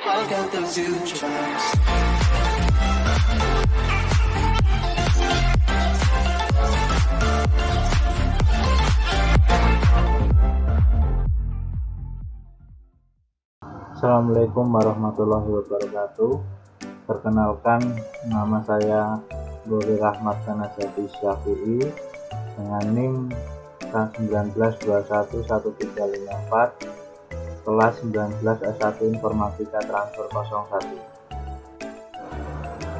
I got those two tracks. Assalamualaikum warahmatullahi wabarakatuh. Perkenalkan, nama saya Nurul Rahmat Kanazati Syafi'i dengan NIM 192113554 kelas 19 S1 Informatika Transfer 01.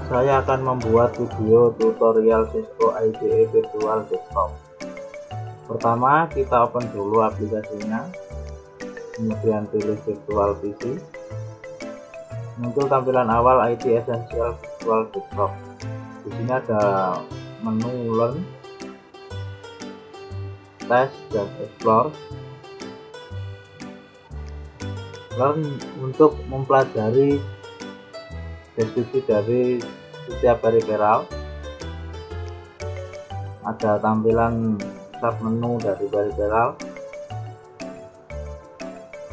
Saya akan membuat video tutorial Cisco IDE Virtual Desktop. Pertama, kita open dulu aplikasinya, kemudian pilih Virtual PC. Muncul tampilan awal IT Essential Virtual Desktop. Di sini ada menu Learn, Test, dan Explore. Learn untuk mempelajari deskripsi dari setiap peripheral. Ada tampilan submenu dari peripheral.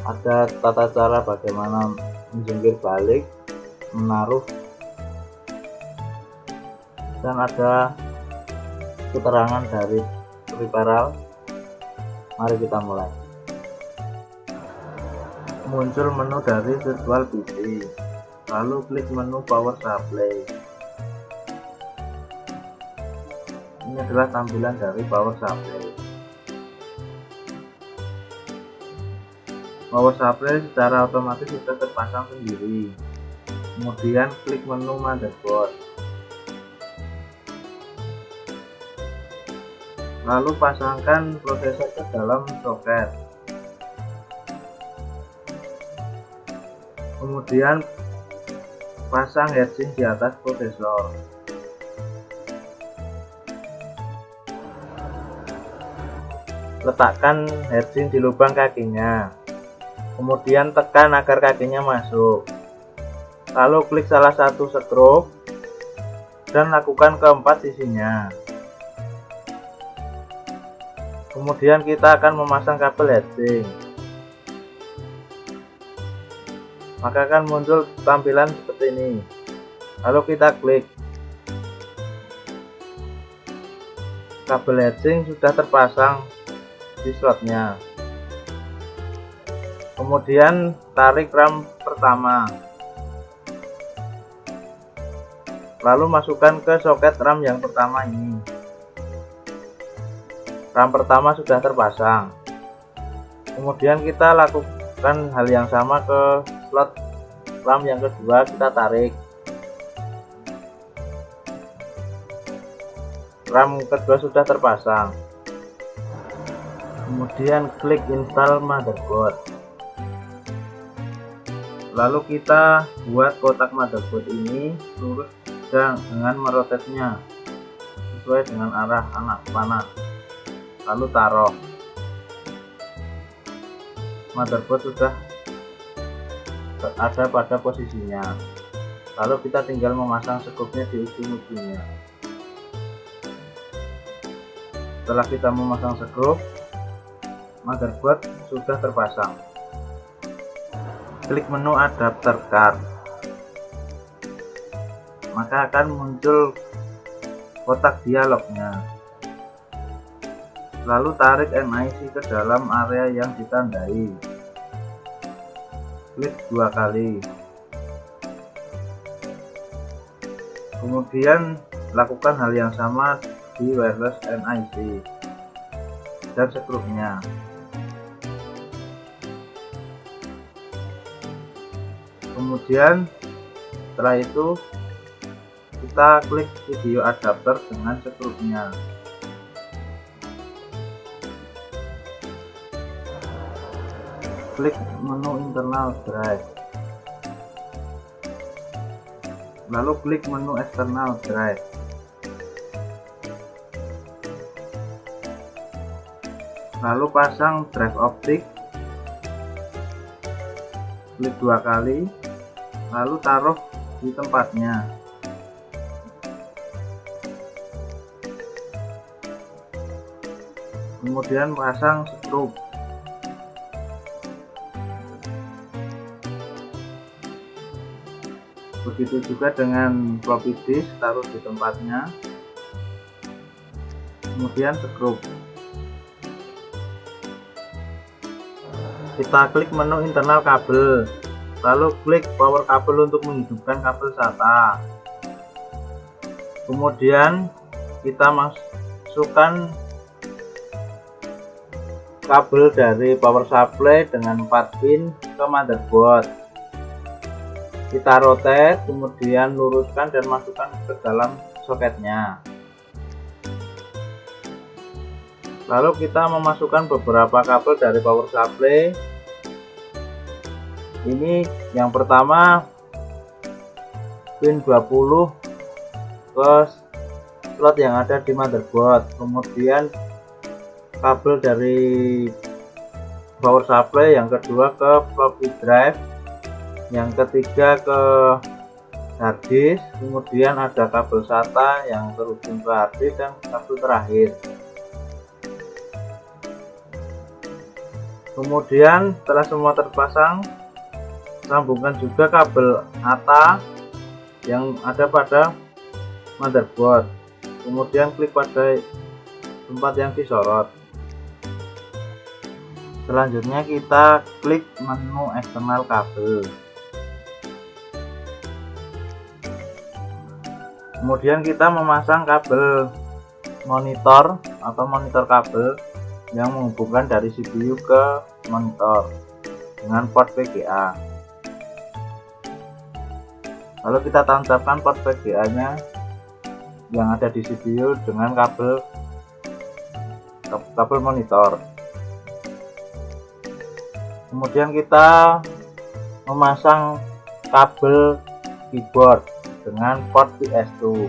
Ada tata cara bagaimana menjungkir balik, menaruh, dan ada keterangan dari peripheral. Mari kita mulai. Muncul menu dari Virtual PC, lalu klik menu Power Supply. Ini adalah tampilan dari Power Supply. Power Supply secara otomatis sudah terpasang sendiri. Kemudian klik menu Motherboard, lalu pasangkan prosesor ke dalam soket. Kemudian pasang heatsink di atas prosesor. Letakkan heatsink di lubang kakinya. Kemudian tekan agar kakinya masuk. Lalu klik salah satu skrup dan lakukan keempat sisinya. Kemudian kita akan memasang kabel heatsink. Maka akan muncul tampilan seperti ini. Lalu kita klik. Kabel heatsink sudah terpasang di slotnya. Kemudian tarik RAM pertama. Lalu masukkan ke soket RAM yang pertama ini. RAM pertama sudah terpasang. Kemudian kita lakukan hal yang sama ke slot RAM yang kedua, kita tarik. RAM kedua sudah terpasang. Kemudian klik install motherboard. Lalu kita buat kotak motherboard ini lurus dan dengan merotetnya sesuai dengan arah anak panah. Lalu taruh. Motherboard sudah ada pada posisinya. Lalu kita tinggal memasang skrupnya di ujung-ujungnya. Setelah kita memasang skrup, motherboard sudah terpasang. Klik menu adapter card, maka akan muncul kotak dialognya. Lalu tarik NIC ke dalam area yang ditandai. Klik 2 kali. Kemudian lakukan hal yang sama di wireless NIC dan skrupnya. Kemudian setelah itu kita klik video adapter dengan skrupnya. Klik menu internal drive, lalu klik menu external drive. Lalu pasang drive optik, klik 2 kali, lalu taruh di tempatnya. Kemudian pasang skrup. Begitu juga dengan floppy disk, taruh di tempatnya, kemudian skrup. Kita klik menu internal kabel, lalu klik power kabel untuk menghidupkan kabel SATA. Kemudian kita masukkan kabel dari power supply dengan 4 pin ke motherboard. Kita rotate, kemudian luruskan dan masukkan ke dalam soketnya. Lalu kita memasukkan beberapa kabel dari power supply. Ini yang pertama pin 20 ke slot yang ada di motherboard, kemudian kabel dari power supply yang kedua ke floppy drive, yang ketiga ke hard disk, kemudian ada kabel SATA yang terhubung ke hard disk, dan kabel terakhir. Kemudian setelah semua terpasang, sambungkan juga kabel ATA yang ada pada motherboard, kemudian klik pada tempat yang disorot. Selanjutnya kita klik menu eksternal kabel, kemudian kita memasang kabel monitor atau monitor kabel yang menghubungkan dari CPU ke monitor dengan port VGA. Lalu kita tancapkan port VGA nya yang ada di CPU dengan kabel monitor. Kemudian kita memasang kabel keyboard dengan port PS2.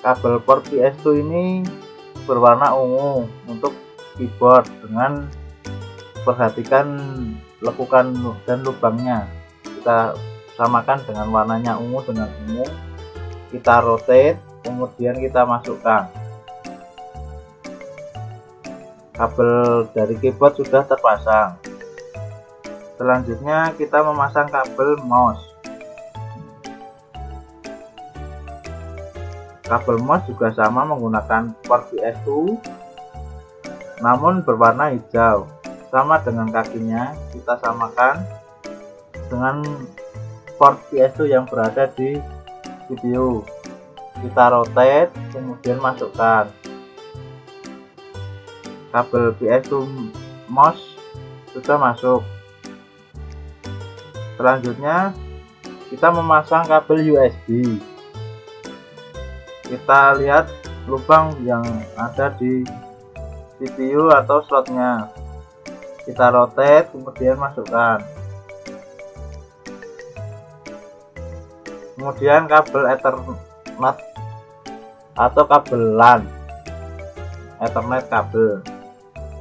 Kabel port PS2 ini berwarna ungu untuk keyboard, dengan perhatikan lekukan dan lubangnya. Kita samakan dengan warnanya ungu dengan ungu. Kita rotate, kemudian kita masukkan. Kabel dari keyboard sudah terpasang. Selanjutnya kita memasang kabel mouse. Kabel mouse juga sama menggunakan port PS2 namun berwarna hijau, sama dengan kakinya. Kita samakan dengan port PS2 yang berada di CPU. Kita rotate, kemudian masukkan. Kabel PS2 mouse sudah masuk. Selanjutnya kita memasang kabel USB. Kita lihat lubang yang ada di CPU atau slotnya. Kita rotate, kemudian masukkan. Kemudian kabel Ethernet atau kabel LAN, Ethernet kabel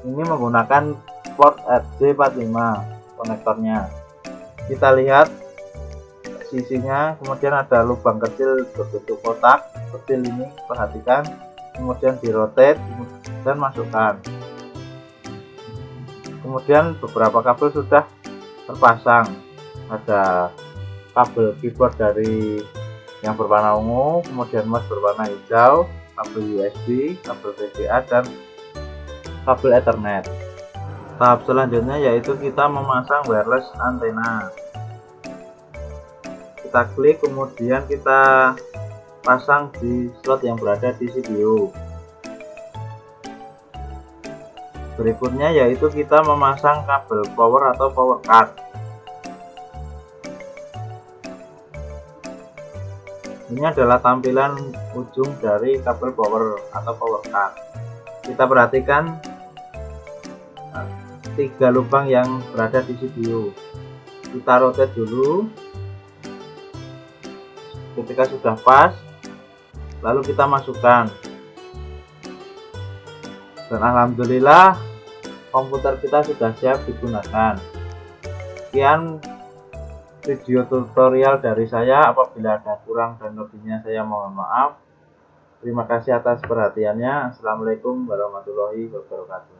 ini menggunakan port RJ45 konektornya. Kita lihat sisinya, kemudian ada lubang kecil berbentuk kotak kecil ini, perhatikan. Kemudian di rotate dan masukkan. Kemudian beberapa kabel sudah terpasang. Ada kabel keyboard dari yang berwarna ungu, kemudian mouse berwarna hijau, kabel USB, kabel VGA, dan kabel Ethernet. Tahap selanjutnya yaitu kita memasang wireless antena. Kita klik, kemudian kita pasang di slot yang berada di CPU. Berikutnya yaitu kita memasang kabel power atau power card. Ini adalah tampilan ujung dari kabel power atau power card. Kita perhatikan 3 lubang yang berada di CPU. Kita rotate dulu. Ketika sudah pas, lalu kita masukkan. Dan alhamdulillah komputer kita sudah siap digunakan. Sekian video tutorial dari saya. Apabila ada kurang dan lebihnya saya mohon maaf. Terima kasih atas perhatiannya. Assalamualaikum warahmatullahi wabarakatuh.